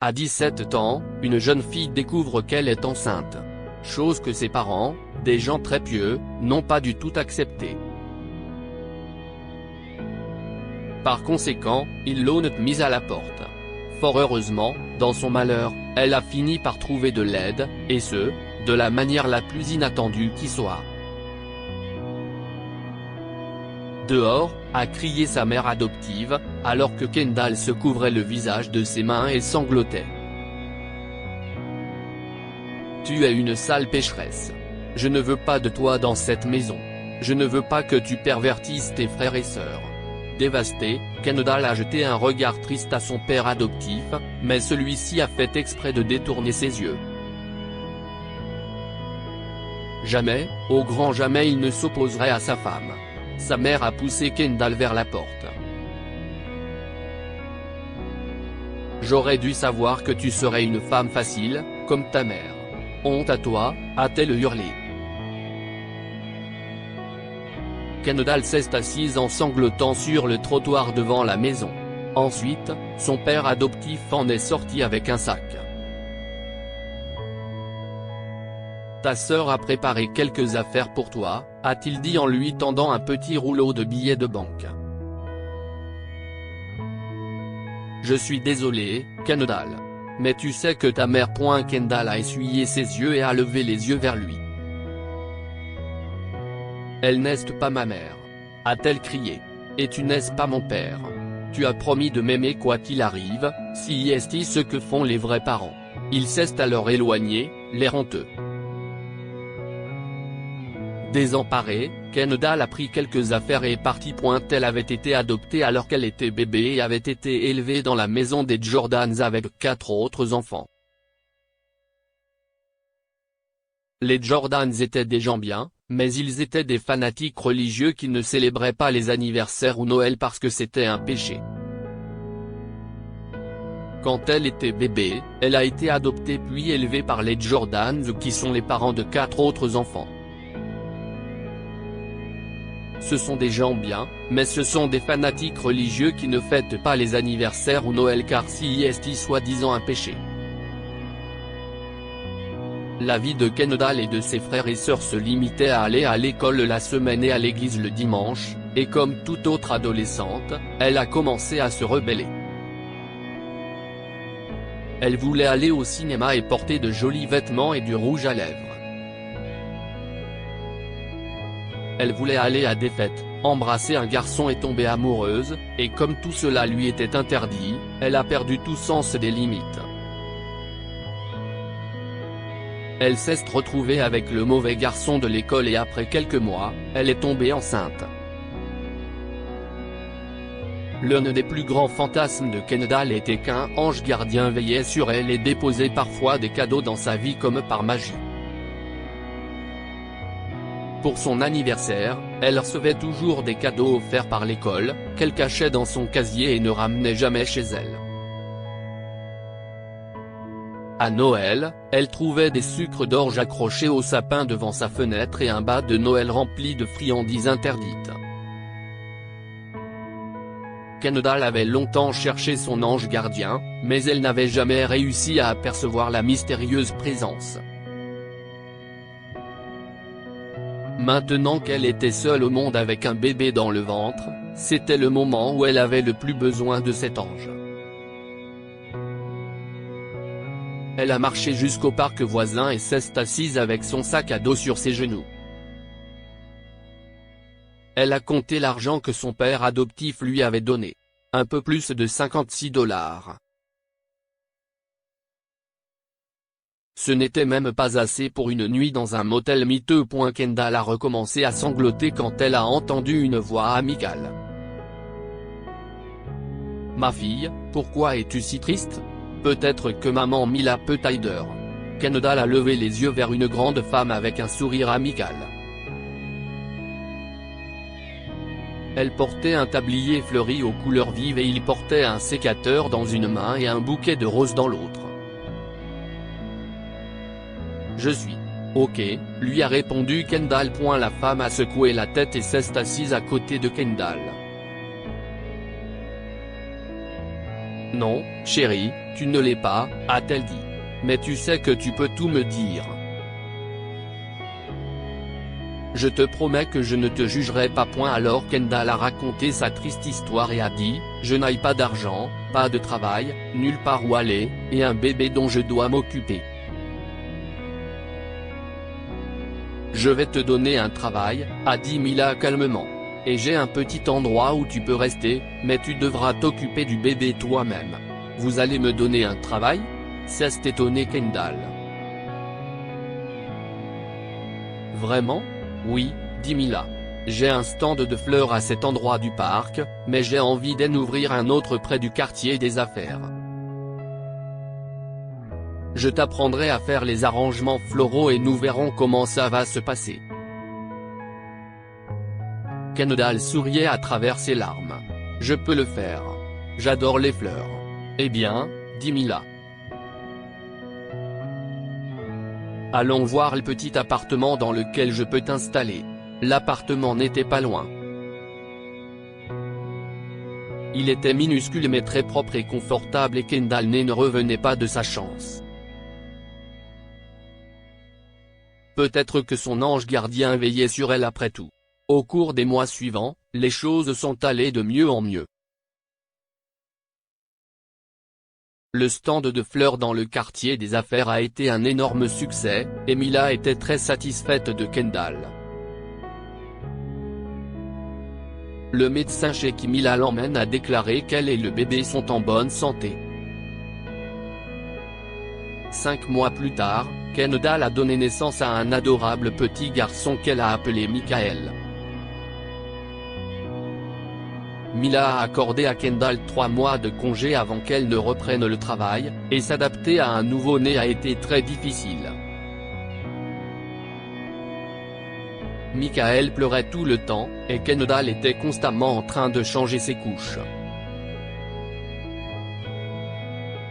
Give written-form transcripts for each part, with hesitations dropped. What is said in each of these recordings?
À 17 ans, une jeune fille découvre qu'elle est enceinte. Chose que ses parents, des gens très pieux, n'ont pas du tout acceptée. Par conséquent, ils l'ont mise à la porte. Fort heureusement, dans son malheur, elle a fini par trouver de l'aide, et ce, de la manière la plus inattendue qui soit. Dehors, a crié sa mère adoptive, alors que Kendall se couvrait le visage de ses mains et sanglotait. Tu es une sale pécheresse. Je ne veux pas de toi dans cette maison. Je ne veux pas que tu pervertisses tes frères et sœurs. Dévasté, Kendall a jeté un regard triste à son père adoptif, mais celui-ci a fait exprès de détourner ses yeux. Jamais, au grand jamais il ne s'opposerait à sa femme. Sa mère a poussé Kendall vers la porte. J'aurais dû savoir que tu serais une femme facile, comme ta mère. Honte à toi, a-t-elle hurlé. Kendall s'est assise en sanglotant sur le trottoir devant la maison. Ensuite, son père adoptif en est sorti avec un sac. Ta sœur a préparé quelques affaires pour toi, a-t-il dit en lui tendant un petit rouleau de billets de banque. Je suis désolé, Kendall. Mais tu sais que ta mère. Kendall a essuyé ses yeux et a levé les yeux vers lui. Elle n'est pas ma mère. A-t-elle crié. Et tu n'es pas mon père. Tu as promis de m'aimer quoi qu'il arrive, si est ce que font les vrais parents. Ils cessent alors éloignés, l'air honteux. Désemparée, Kendall a pris quelques affaires et est partie. Elle avait été adoptée alors qu'elle était bébé et avait été élevée dans la maison des Jordans avec 4 autres enfants. Les Jordans étaient des gens bien, mais ils étaient des fanatiques religieux qui ne célébraient pas les anniversaires ou Noël parce que c'était un péché. Quand elle était bébé, elle a été adoptée puis élevée par les Jordans qui sont les parents de 4 autres enfants. Ce sont des gens bien, mais ce sont des fanatiques religieux qui ne fêtent pas les anniversaires ou Noël car si est soi-disant un péché. La vie de Kendall et de ses frères et sœurs se limitait à aller à l'école la semaine et à l'église le dimanche, et comme toute autre adolescente, elle a commencé à se rebeller. Elle voulait aller au cinéma et porter de jolis vêtements et du rouge à lèvres. Elle voulait aller à des fêtes, embrasser un garçon et tomber amoureuse, et comme tout cela lui était interdit, elle a perdu tout sens des limites. Elle s'est retrouvée avec le mauvais garçon de l'école et après quelques mois, elle est tombée enceinte. L'un des plus grands fantasmes de Kendall était qu'un ange gardien veillait sur elle et déposait parfois des cadeaux dans sa vie comme par magie. Pour son anniversaire, elle recevait toujours des cadeaux offerts par l'école, qu'elle cachait dans son casier et ne ramenait jamais chez elle. À Noël, elle trouvait des sucres d'orge accrochés au sapin devant sa fenêtre et un bas de Noël rempli de friandises interdites. Kendall avait longtemps cherché son ange gardien, mais elle n'avait jamais réussi à apercevoir la mystérieuse présence. Maintenant qu'elle était seule au monde avec un bébé dans le ventre, c'était le moment où elle avait le plus besoin de cet ange. Elle a marché jusqu'au parc voisin et s'est assise avec son sac à dos sur ses genoux. Elle a compté l'argent que son père adoptif lui avait donné. Un peu plus de $56. Ce n'était même pas assez pour une nuit dans un motel miteux. Kendall a recommencé à sangloter quand elle a entendu une voix amicale. Ma fille, pourquoi es-tu si triste? Peut-être que maman Mila peut t'aider. Kendall a levé les yeux vers une grande femme avec un sourire amical. Elle portait un tablier fleuri aux couleurs vives et il portait un sécateur dans une main et un bouquet de roses dans l'autre. Je suis. Ok, lui a répondu Kendall. La femme a secoué la tête et s'est assise à côté de Kendall. Non, chérie, tu ne l'es pas, a-t-elle dit. Mais tu sais que tu peux tout me dire. Je te promets que je ne te jugerai pas. Alors Kendall a raconté sa triste histoire et a dit, je n'ai pas d'argent, pas de travail, nulle part où aller, et un bébé dont je dois m'occuper. Je vais te donner un travail, a dit Mila calmement. Et j'ai un petit endroit où tu peux rester, mais tu devras t'occuper du bébé toi-même. Vous allez me donner un travail ? S'est étonné Kendall. Vraiment ? Oui, dit Mila. J'ai un stand de fleurs à cet endroit du parc, mais j'ai envie d'en ouvrir un autre près du quartier des affaires. Je t'apprendrai à faire les arrangements floraux et nous verrons comment ça va se passer. Kendall souriait à travers ses larmes. Je peux le faire. J'adore les fleurs. Eh bien, dit Mila. Allons voir le petit appartement dans lequel je peux t'installer. L'appartement n'était pas loin. Il était minuscule mais très propre et confortable et Kendall ne revenait pas de sa chance. Peut-être que son ange gardien veillait sur elle après tout. Au cours des mois suivants, les choses sont allées de mieux en mieux. Le stand de fleurs dans le quartier des affaires a été un énorme succès, et Mila était très satisfaite de Kendall. Le médecin chez qui Mila l'emmène a déclaré qu'elle et le bébé sont en bonne santé. 5 mois plus tard, Kendall a donné naissance à un adorable petit garçon qu'elle a appelé Michael. Mila a accordé à Kendall 3 mois de congé avant qu'elle ne reprenne le travail, et s'adapter à un nouveau-né a été très difficile. Michael pleurait tout le temps, et Kendall était constamment en train de changer ses couches.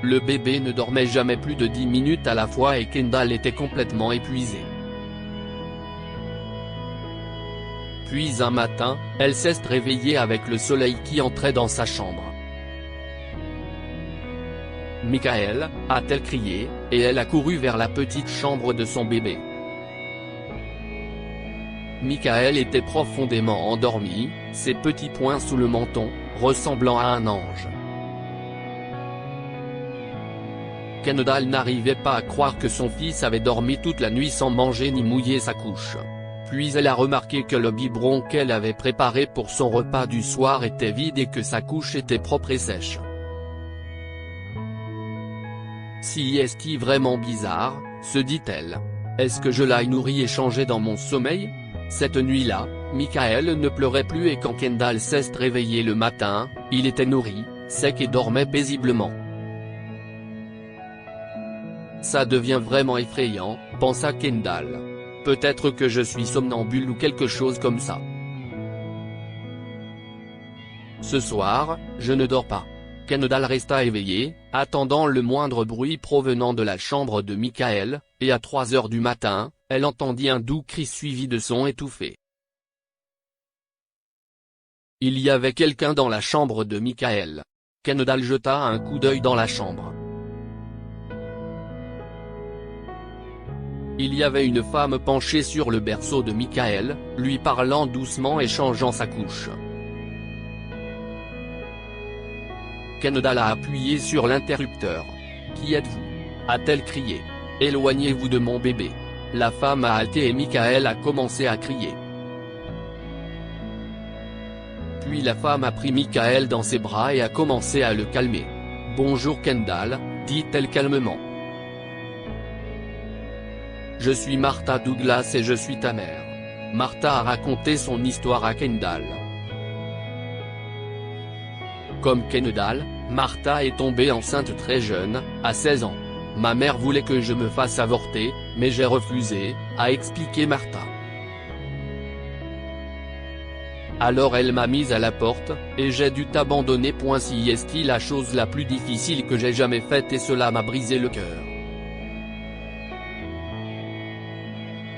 Le bébé ne dormait jamais plus de 10 minutes à la fois et Kendall était complètement épuisée. Puis un matin, elle s'est réveillée avec le soleil qui entrait dans sa chambre. « Michael !» a-t-elle crié, et elle a couru vers la petite chambre de son bébé. Michael était profondément endormi, ses petits poings sous le menton, ressemblant à un ange. Kendall n'arrivait pas à croire que son fils avait dormi toute la nuit sans manger ni mouiller sa couche. Puis elle a remarqué que le biberon qu'elle avait préparé pour son repas du soir était vide et que sa couche était propre et sèche. Si est-ce vraiment bizarre, se dit-elle. Est-ce que je l'ai nourri et changé dans mon sommeil ? Cette nuit-là, Michael ne pleurait plus et quand Kendall s'est réveillée le matin, il était nourri, sec et dormait paisiblement. Ça devient vraiment effrayant, pensa Kendall. Peut-être que je suis somnambule ou quelque chose comme ça. Ce soir, je ne dors pas. Kendall resta éveillée, attendant le moindre bruit provenant de la chambre de Michael, et à 3 heures du matin, elle entendit un doux cri suivi de sons étouffés. Il y avait quelqu'un dans la chambre de Michael. Kendall jeta un coup d'œil dans la chambre. Il y avait une femme penchée sur le berceau de Michael, lui parlant doucement et changeant sa couche. Kendall a appuyé sur l'interrupteur. « Qui êtes-vous » a-t-elle crié. « Éloignez-vous de mon bébé » La femme a halté et Michael a commencé à crier. Puis la femme a pris Michael dans ses bras et a commencé à le calmer. « Bonjour Kendall » dit-elle calmement. « Je suis Martha Douglas et je suis ta mère. » Martha a raconté son histoire à Kendall. Comme Kendall, Martha est tombée enceinte très jeune, à 16 ans. « Ma mère voulait que je me fasse avorter, mais j'ai refusé », a expliqué Martha. Alors elle m'a mise à la porte, et j'ai dû t'abandonner. Si est la chose la plus difficile que j'ai jamais faite et cela m'a brisé le cœur.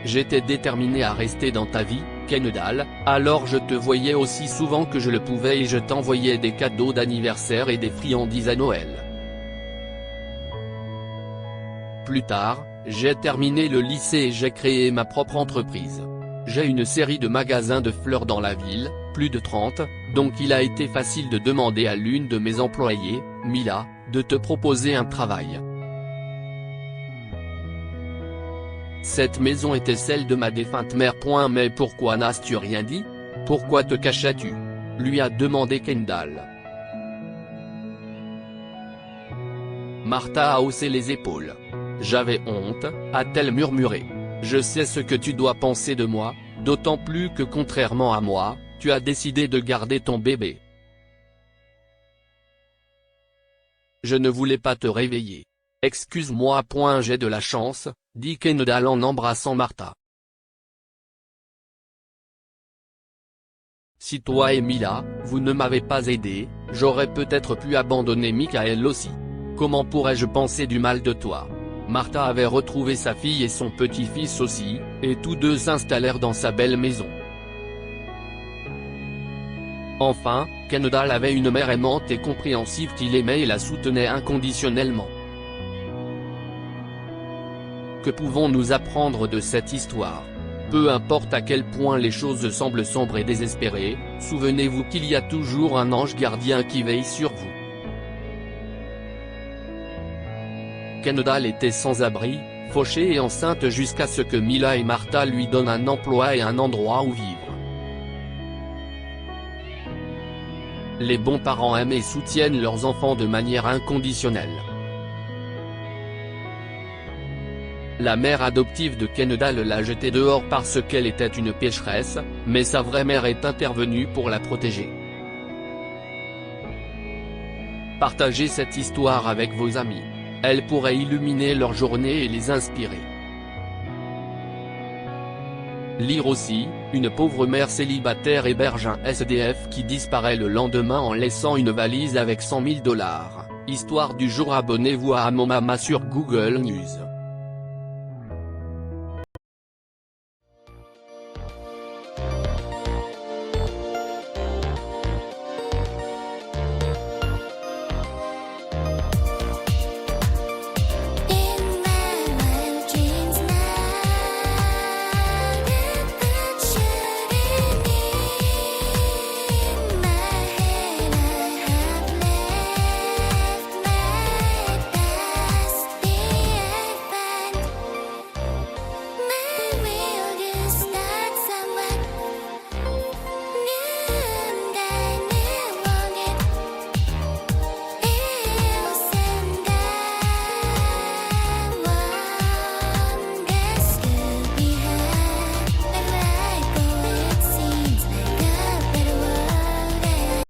J'étais déterminée à rester dans ta vie, Kendall, alors je te voyais aussi souvent que je le pouvais et je t'envoyais des cadeaux d'anniversaire et des friandises à Noël. Plus tard, j'ai terminé le lycée et j'ai créé ma propre entreprise. J'ai une série de magasins de fleurs dans la ville, plus de 30, donc il a été facile de demander à l'une de mes employées, Mila, de te proposer un travail. Cette maison était celle de ma défunte mère. Mais pourquoi n'as-tu rien dit? Pourquoi te cachais-tu? Lui a demandé Kendall. Martha a haussé les épaules. J'avais honte, a-t-elle murmuré. Je sais ce que tu dois penser de moi, d'autant plus que contrairement à moi, tu as décidé de garder ton bébé. Je ne voulais pas te réveiller. Excuse-moi. J'ai de la chance, dit Kendall en embrassant Martha. Si toi et Mila, vous ne m'avez pas aidé, j'aurais peut-être pu abandonner Michael aussi. Comment pourrais-je penser du mal de toi? Martha avait retrouvé sa fille et son petit-fils aussi, et tous deux s'installèrent dans sa belle maison. Enfin, Kendall avait une mère aimante et compréhensive qui l'aimait et la soutenait inconditionnellement. Que pouvons-nous apprendre de cette histoire? Peu importe à quel point les choses semblent sombres et désespérées, souvenez-vous qu'il y a toujours un ange gardien qui veille sur vous. Kendall était sans abri, fauchée et enceinte jusqu'à ce que Mila et Martha lui donnent un emploi et un endroit où vivre. Les bons parents aiment et soutiennent leurs enfants de manière inconditionnelle. La mère adoptive de Kendall l'a jetée dehors parce qu'elle était une pécheresse, mais sa vraie mère est intervenue pour la protéger. Partagez cette histoire avec vos amis. Elle pourrait illuminer leur journée et les inspirer. Lire aussi, une pauvre mère célibataire héberge un SDF qui disparaît le lendemain en laissant une valise avec 100 000 $. Histoire du jour. Abonnez-vous à Amomama sur Google News.